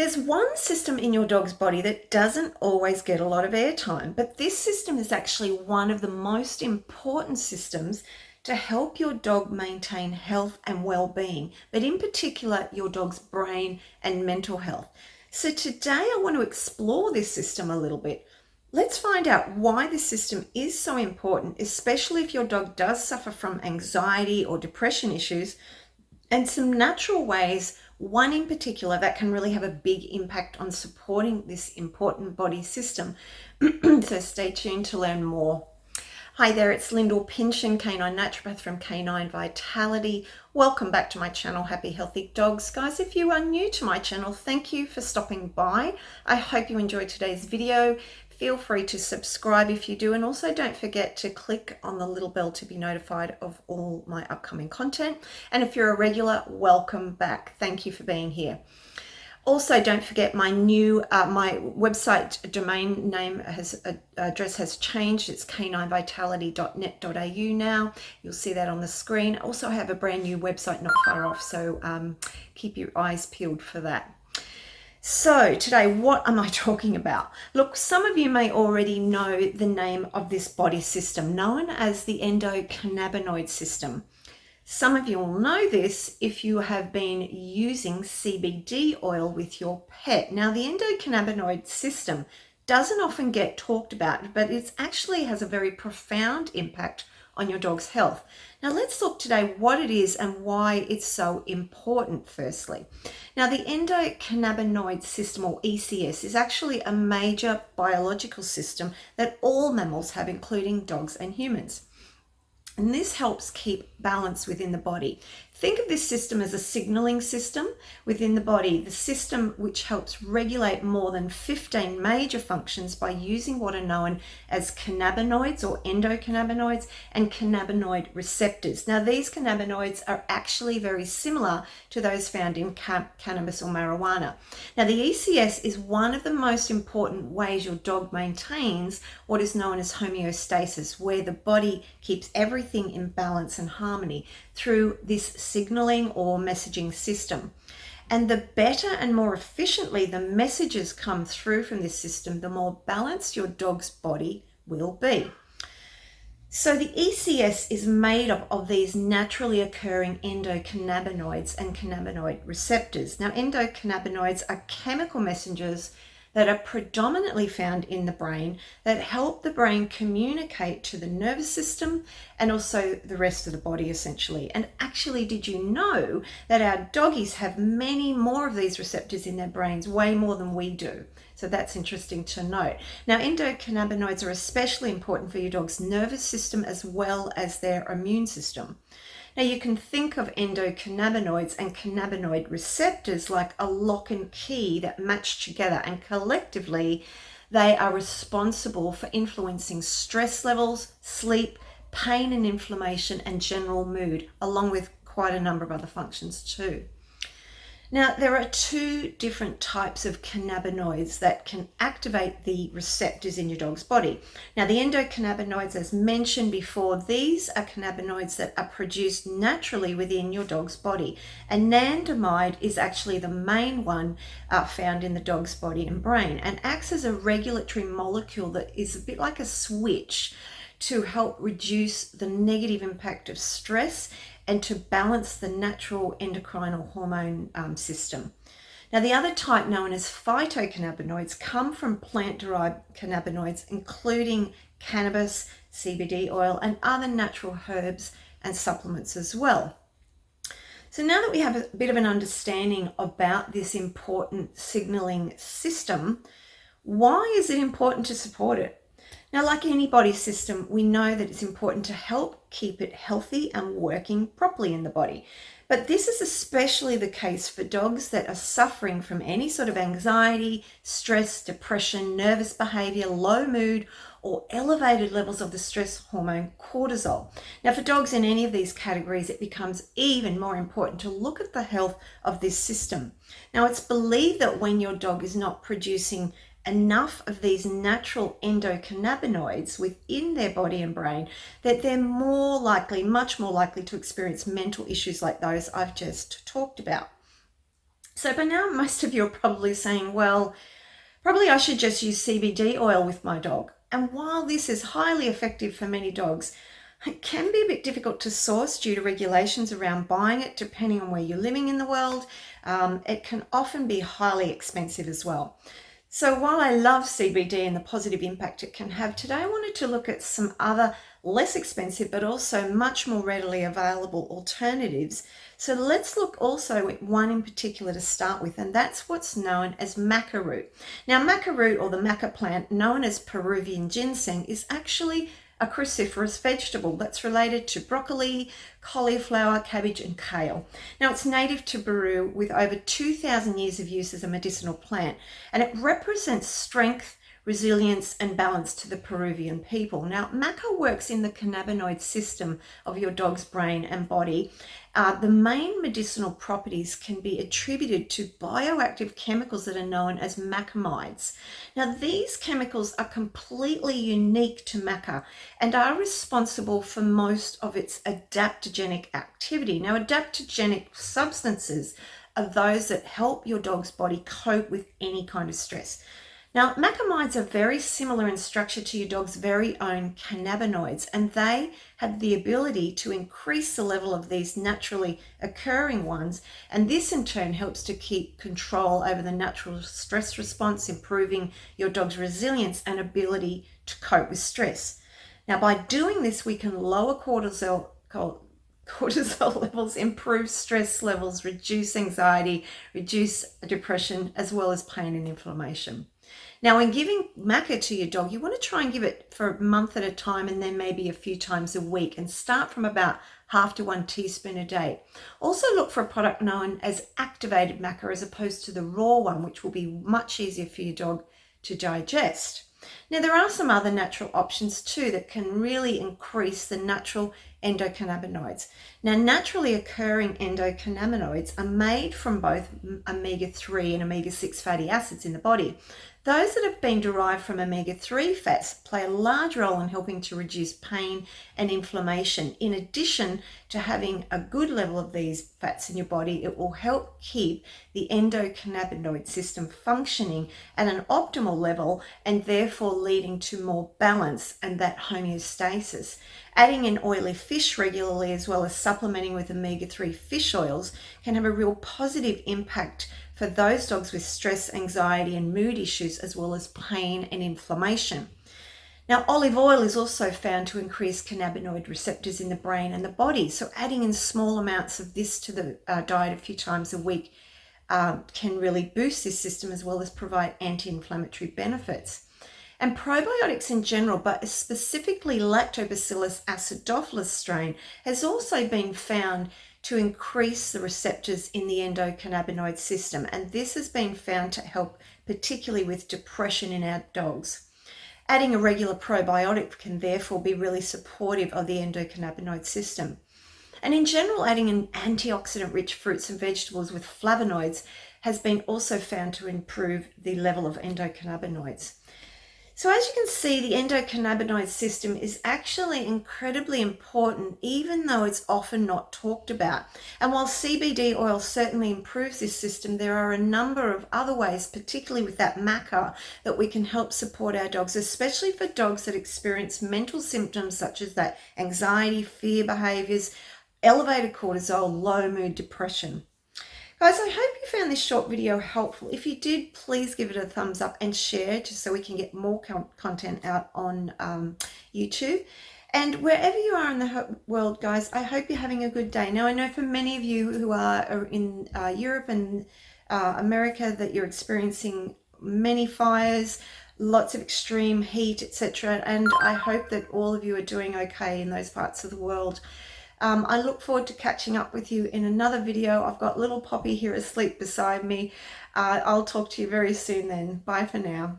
There's one system in your dog's body that doesn't always get a lot of airtime, but this system is actually one of the most important systems to help your dog maintain health and well-being, but in particular your dog's brain and mental health. So today I want to explore this system a little bit. Let's find out why this system is so important, especially if your dog does suffer from anxiety or depression issues, and some natural ways, one in particular, that can really have a big impact on supporting this important body system. So stay tuned to learn more. Hi there, it's Lyndall Pynchon, Canine Naturopath from Canine Vitality. Welcome back to my channel, Happy Healthy Dogs. Guys, if you are new to my channel, thank you for stopping by. I hope you enjoyed today's video. Feel free to subscribe if you do, and also don't forget to click on the little bell to be notified of all my upcoming content. And if you're a regular, welcome back. Thank you for being here. Also, don't forget my new my website domain name address has changed. It's caninevitality.net.au now. You'll see that on the screen. Also, I have a brand new website not far off, so keep your eyes peeled for that. So today, what am I talking about? Look, some of you may already know the name of this body system, known as the endocannabinoid system. Some of you will know this if you have been using CBD oil with your pet. Now, the endocannabinoid system doesn't often get talked about, but it actually has a very profound impact on your dog's health. Now let's look today what it is and why it's so important firstly. Now the endocannabinoid system, or ECS, is actually a major biological system that all mammals have, including dogs and humans. And this helps keep balance within the body. Think of this system as a signaling system within the body, the system which helps regulate more than 15 major functions by using what are known as cannabinoids or endocannabinoids and cannabinoid receptors. Now, these cannabinoids are actually very similar to those found in cannabis or marijuana. Now, the ECS is one of the most important ways your dog maintains what is known as homeostasis, where the body keeps everything in balance and harmony through this signaling or messaging system. And the better and more efficiently the messages come through from this system, the more balanced your dog's body will be. So the ECS is made up of these naturally occurring endocannabinoids and cannabinoid receptors. Now, endocannabinoids are chemical messengers that are predominantly found in the brain that help the brain communicate to the nervous system and also the rest of the body essentially. And actually, did you know that our doggies have many more of these receptors in their brains, way more than we do? So that's interesting to note. Now, endocannabinoids are especially important for your dog's nervous system as well as their immune system. Now, you can think of endocannabinoids and cannabinoid receptors like a lock and key that match together, and collectively they are responsible for influencing stress levels, sleep, pain and inflammation, and general mood, along with quite a number of other functions too. Now, there are two different types of cannabinoids that can activate the receptors in your dog's body. Now, the endocannabinoids, as mentioned before, these are cannabinoids that are produced naturally within your dog's body. Anandamide is actually the main one found in the dog's body and brain, and acts as a regulatory molecule that is a bit like a switch to help reduce the negative impact of stress and to balance the natural endocrine hormone system. Now, the other type, known as phytocannabinoids, come from plant-derived cannabinoids, including cannabis, CBD oil, and other natural herbs and supplements as well. So now that we have a bit of an understanding about this important signaling system, why is it important to support it? Now, like any body system, we know that it's important to help keep it healthy and working properly in the body. But this is especially the case for dogs that are suffering from any sort of anxiety, stress, depression, nervous behavior, low mood, or elevated levels of the stress hormone cortisol. Now, for dogs in any of these categories, it becomes even more important to look at the health of this system. Now, it's believed that when your dog is not producing enough of these natural endocannabinoids within their body and brain, that they're more likely, much more likely to experience mental issues like those I've just talked about. So by now, most of you are probably saying, well, probably I should just use CBD oil with my dog. And while this is highly effective for many dogs, it can be a bit difficult to source due to regulations around buying it, depending on where you're living in the world. It can often be highly expensive as well. So while I love CBD and the positive impact it can have, today I wanted to look at some other less expensive but also much more readily available alternatives. So let's look also at one in particular to start with, and that's what's known as maca root. Now, maca root, or the maca plant, known as Peruvian ginseng, is actually a cruciferous vegetable that's related to broccoli, cauliflower, cabbage, and kale. Now, it's native to Peru with over 2,000 years of use as a medicinal plant, and it represents strength, resilience, and balance to the Peruvian people. Now, maca works in the cannabinoid system of your dog's brain and body. The main medicinal properties can be attributed to bioactive chemicals that are known as macamides. Now, these chemicals are completely unique to maca and are responsible for most of its adaptogenic activity. Now, adaptogenic substances are those that help your dog's body cope with any kind of stress. Now, macamides are very similar in structure to your dog's very own cannabinoids, and they have the ability to increase the level of these naturally occurring ones, and this in turn helps to keep control over the natural stress response, improving your dog's resilience and ability to cope with stress. Now, by doing this, we can lower cortisol levels, improve stress levels, reduce anxiety, reduce depression, as well as pain and inflammation. Now, when giving maca to your dog, you want to try and give it for a month at a time and then maybe a few times a week, and start from about half to 1 teaspoon a day. Also look for a product known as activated maca as opposed to the raw one, which will be much easier for your dog to digest. Now, there are some other natural options too that can really increase the natural endocannabinoids. Now, naturally occurring endocannabinoids are made from both omega-3 and omega-6 fatty acids in the body. Those that have been derived from omega-3 fats play a large role in helping to reduce pain and inflammation. In addition to having a good level of these fats in your body, it will help keep the endocannabinoid system functioning at an optimal level and therefore leading to more balance and that homeostasis. Adding in oily fish regularly, as well as supplementing with omega-3 fish oils, can have a real positive impact for those dogs with stress, anxiety, and mood issues, as well as pain and inflammation. Now, olive oil is also found to increase cannabinoid receptors in the brain and the body. So adding in small amounts of this to the diet a few times a week can really boost this system, as well as provide anti-inflammatory benefits. And probiotics in general, but specifically Lactobacillus acidophilus strain, has also been found to increase the receptors in the endocannabinoid system. And this has been found to help particularly with depression in our dogs. Adding a regular probiotic can therefore be really supportive of the endocannabinoid system. And in general, adding in antioxidant-rich fruits and vegetables with flavonoids has been also found to improve the level of endocannabinoids. So as you can see, the endocannabinoid system is actually incredibly important, even though it's often not talked about. And while CBD oil certainly improves this system, there are a number of other ways, particularly with that maca, that we can help support our dogs, especially for dogs that experience mental symptoms such as that anxiety, fear behaviors, elevated cortisol, low mood, depression. Guys, I hope you found this short video helpful. If you did, please give it a thumbs up and share, just so we can get more content out on YouTube. And wherever you are in the world, guys, I hope you're having a good day. Now, I know for many of you who are in Europe and America that you're experiencing many fires, lots of extreme heat, etc. And I hope that all of you are doing okay in those parts of the world. I look forward to catching up with you in another video. I've got little Poppy here asleep beside me. I'll talk to you very soon then. Bye for now.